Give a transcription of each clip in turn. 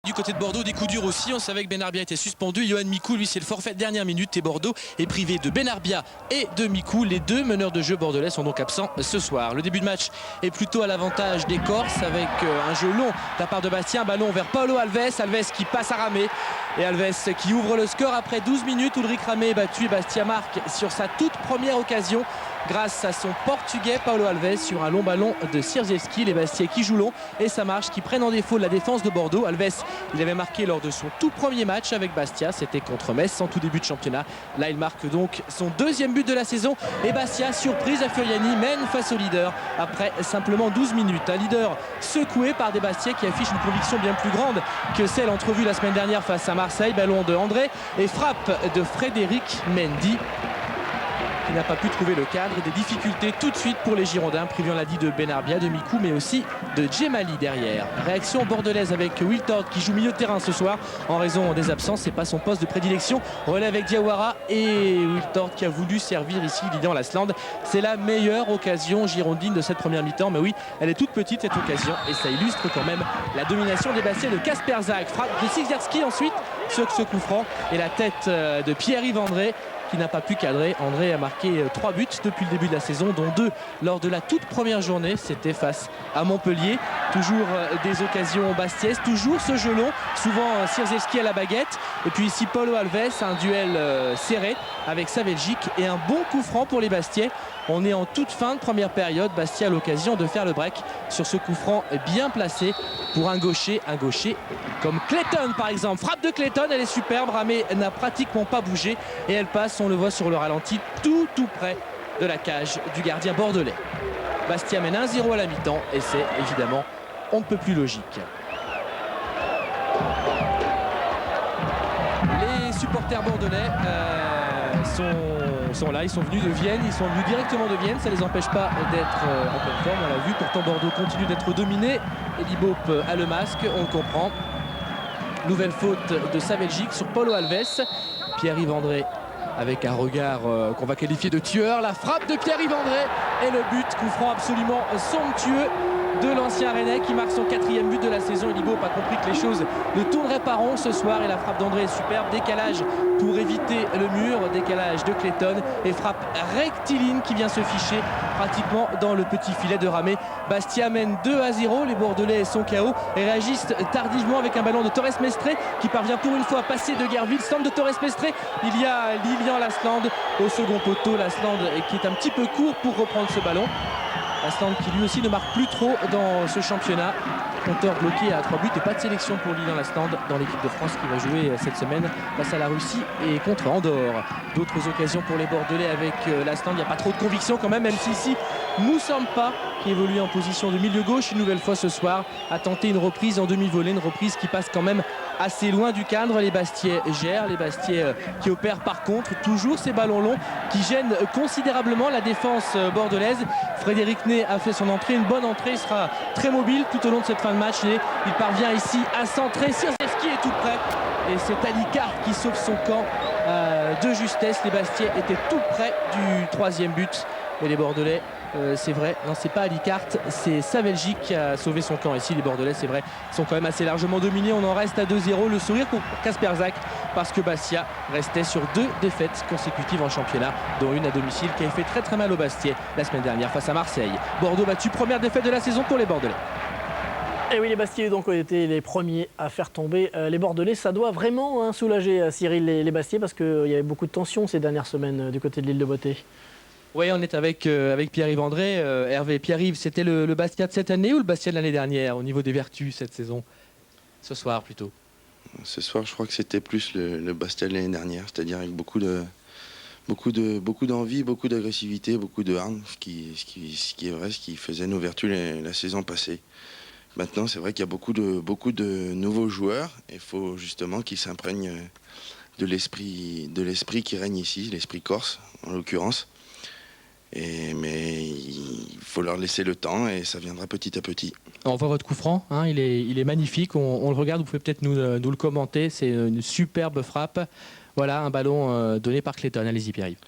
Du côté de Bordeaux, des coups durs aussi. On savait que Benarbia était suspendu. Yohan Mikou, lui, c'est le forfait de dernière minute. Et Bordeaux est privé de Benarbia et de Mikou. Les deux meneurs de jeu bordelais sont donc absents ce soir. Le début de match est plutôt à l'avantage des Corses avec un jeu long de la part de Bastien. Ballon vers Paulo Alves. Alves qui passe à Ramé. Et Alves qui ouvre le score après 12 minutes. Ulrich Ramé est battu. Bastien marque sur sa toute première occasion grâce à son portugais Paulo Alves sur un long ballon de Sierzewski. Les Bastiais qui jouent long et ça marche, qui prennent en défaut la défense de Bordeaux. Alves, il avait marqué lors de son tout premier match avec Bastia, c'était contre Metz en tout début de championnat. Là il marque donc son deuxième but de la saison et Bastia, surprise à Furiani, mène face au leader après simplement 12 minutes. Un leader secoué par des Bastiais qui affichent une conviction bien plus grande que celle entrevue la semaine dernière face à Marseille. Ballon de André et frappe de Frédéric Mendy, qui n'a pas pu trouver le cadre. Des difficultés tout de suite pour les Girondins, privés, on l'a dit, de Benarbia, de Mikou, mais aussi de Djemali derrière. Réaction bordelaise avec Wiltord qui joue milieu de terrain ce soir en raison des absences, c'est pas son poste de prédilection. Relais avec Diawara et Wiltord qui a voulu servir ici Lilian Lasland. C'est la meilleure occasion girondine de cette première mi-temps, mais oui, elle est toute petite cette occasion et ça illustre quand même la domination des Bastiais de Kasper Zak. Frappe de Sierzewski ensuite sur ce coup franc et la tête de Pierre-Yves André qui n'a pas pu cadrer. André a marqué 3 buts depuis le début de la saison, dont 2 lors de la toute première journée. C'était face à Montpellier. Toujours des occasions bastiaises, toujours ce jeu long, souvent Sierzewski à la baguette. Et puis ici Paulo Alves, un duel serré avec sa Belgique et un bon coup franc pour les Bastiais. On est en toute fin de première période. Bastia a l'occasion de faire le break sur ce coup franc bien placé pour un gaucher comme Clayton par exemple. Frappe de Clayton, elle est superbe. Ramé n'a pratiquement pas bougé et elle passe, on le voit sur le ralenti, tout près de la cage du gardien bordelais. Bastia mène 1-0 à la mi-temps et c'est évidemment on ne peut plus logique. Les supporters bordelais sont là, ils sont venus de Vienne, ils sont venus directement de Vienne, ça ne les empêche pas d'être en pleine forme, on l'a vu, pourtant Bordeaux continue d'être dominé. Eddie Bope a le masque, on le comprend. Nouvelle faute de sa Belgique sur Paulo Alves. Pierre-Yves André avec un regard qu'on va qualifier de tueur. La frappe de Pierre-Yves André et le but, coup franc absolument somptueux de l'ancien Rennais qui marque son 4e but de la saison. Eddie Bope a compris que les choses ne tourneraient pas rond ce soir et la frappe d'André est superbe. Décalage pour éviter le mur, décalage de Clayton et frappe rectiligne qui vient se ficher pratiquement dans le petit filet de Ramé. Bastia mène 2-0, les Bordelais sont KO et réagissent tardivement avec un ballon de Torres Mestre qui parvient pour une fois à passer de Guerville. Stand de Torres Mestre, il y a Lilian Lasland au second poteau. Lasland qui est un petit peu court pour reprendre ce ballon. Lasland qui lui aussi ne marque plus trop dans ce championnat. Compteur bloqué à 3 buts et pas de sélection pour Lilian Lasland dans l'équipe de France qui va jouer cette semaine face à la Russie et contre Andorre. D'autres occasions pour les Bordelais avec Lasland. Il n'y a pas trop de conviction quand même si ici Moussampa qui évolue en position de milieu gauche une nouvelle fois ce soir a tenté une reprise en demi-volée, une reprise qui passe quand même assez loin du cadre. Les Bastiais gèrent, les Bastiais qui opèrent par contre toujours ces ballons longs qui gênent considérablement la défense bordelaise. Frédéric Ney a fait son entrée, une bonne entrée, il sera très mobile tout au long de cette fin de match et il parvient ici à centrer. Sierzewski est tout près et c'est Alicart qui sauve son camp de justesse. Les Bastiais étaient tout près du 3e but et les Bordelais, c'est vrai, non c'est pas Alicart, c'est sa Belgique qui a sauvé son camp ici. Les Bordelais, c'est vrai, sont quand même assez largement dominés. On en reste à 2-0. Le sourire pour Kasper Zak parce que Bastia restait sur 2 défaites consécutives en championnat, dont une à domicile qui avait fait très mal aux Bastiais la semaine dernière face à Marseille. Bordeaux battu, première défaite de la saison pour les Bordelais. Et oui, les Bastiais donc ont été les premiers à faire tomber les Bordelais. Ça doit vraiment soulager Cyril les Bastiais parce qu'il y avait beaucoup de tensions ces dernières semaines du côté de l'île de Beauté. Oui, on est avec Pierre-Yves André. Hervé, Pierre-Yves, c'était le Bastia de cette année ou le Bastia de l'année dernière au niveau des vertus cette saison? Ce soir plutôt. Ce soir, je crois que c'était plus le Bastia de l'année dernière, c'est-à-dire avec beaucoup d'envie, beaucoup d'agressivité, beaucoup de hargne, ce qui est vrai, ce qui faisait nos vertus la saison passée. Maintenant, c'est vrai qu'il y a beaucoup de nouveaux joueurs et il faut justement qu'ils s'imprègnent de l'esprit qui règne ici, l'esprit corse en l'occurrence. Mais il faut leur laisser le temps et ça viendra petit à petit. On voit votre coup franc, hein, il est magnifique, on le regarde, vous pouvez peut-être nous le commenter, c'est une superbe frappe. Voilà un ballon donné par Clayton, allez-y Pierre-Yves.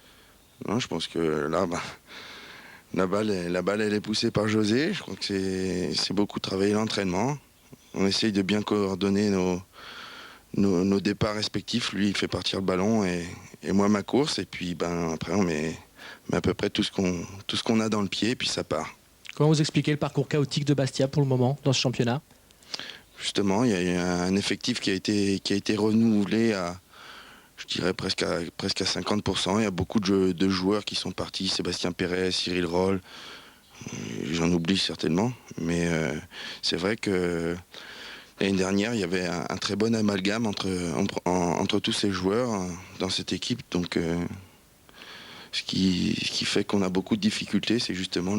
Non, je pense que là, la balle elle est poussée par José, je crois que c'est beaucoup travailler l'entraînement. on essaye de bien coordonner nos départs respectifs. Lui, il fait partir le ballon et moi ma course. Et puis après, on met à peu près tout ce qu'on a dans le pied et puis ça part. Comment vous expliquez le parcours chaotique de Bastia pour le moment dans ce championnat? Justement, il y a un effectif qui a été renouvelé à, je dirais, presque à 50%. Il y a beaucoup de joueurs qui sont partis. Sébastien Pérez, Cyril Roll, j'en oublie certainement. Mais c'est vrai que l'année dernière, il y avait un très bon amalgame entre tous ces joueurs dans cette équipe. Donc, ce qui fait qu'on a beaucoup de difficultés, c'est justement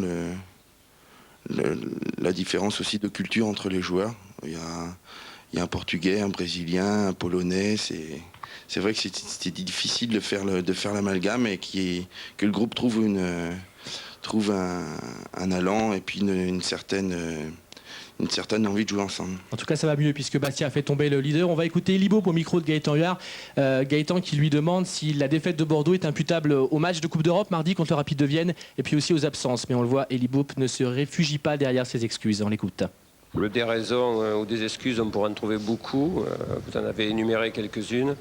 la différence aussi de culture entre les joueurs. Il y a un Portugais, un Brésilien, un Polonais. C'est vrai que c'était difficile de faire l'amalgame et que le groupe trouve un allant et puis une certaine envie de jouer ensemble. En tout cas, ça va mieux puisque Bastia a fait tomber le leader. On va écouter Elie Baup au micro de Gaëtan Huard. Gaëtan qui lui demande si la défaite de Bordeaux est imputable au match de Coupe d'Europe mardi contre le Rapide de Vienne et puis aussi aux absences. Mais on le voit, Elie Baup ne se réfugie pas derrière ses excuses. On l'écoute. Des raisons ou des excuses, on pourrait en trouver beaucoup. Vous en avez énuméré quelques-unes.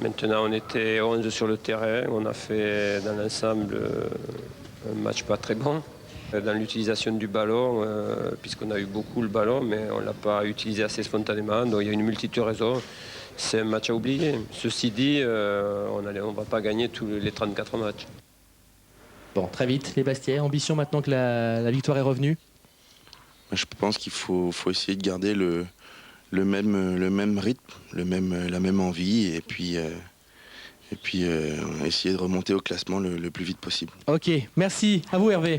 Maintenant, on était 11 sur le terrain. On a fait dans l'ensemble un match pas très bon. Dans l'utilisation du ballon, puisqu'on a eu beaucoup le ballon, mais on ne l'a pas utilisé assez spontanément. Donc il y a une multitude de raisons. C'est un match à oublier. Ceci dit, on ne va pas gagner tous les 34 matchs. Bon, très vite, les Bastiais. Ambition maintenant que la victoire est revenue? Je pense qu'il faut essayer de garder le même rythme, la même envie et puis essayer de remonter au classement le plus vite possible. Ok, merci. À vous Hervé.